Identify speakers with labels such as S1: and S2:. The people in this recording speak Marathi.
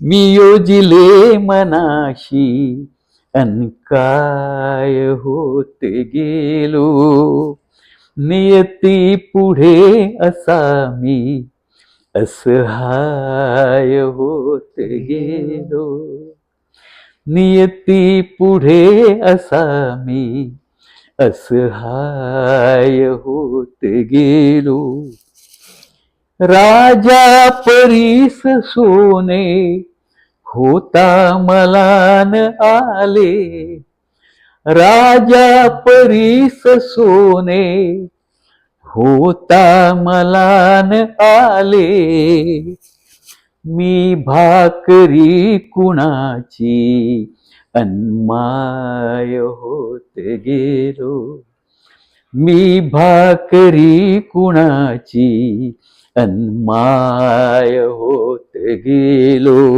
S1: मी योजिले मनाशी अन काय होत गेलो. नियती पुढे असा मी असहाय होत गेलो. नियती पुढे असा मी असहाय होत गेलो. राजा परीस सोने होता मला न आले. राजा परीस सोने होता मला न आले. मी भाकरी कुणाची अन्माय होत गेलो. मी भाकरी कुणाची अन्माय होत गेलो.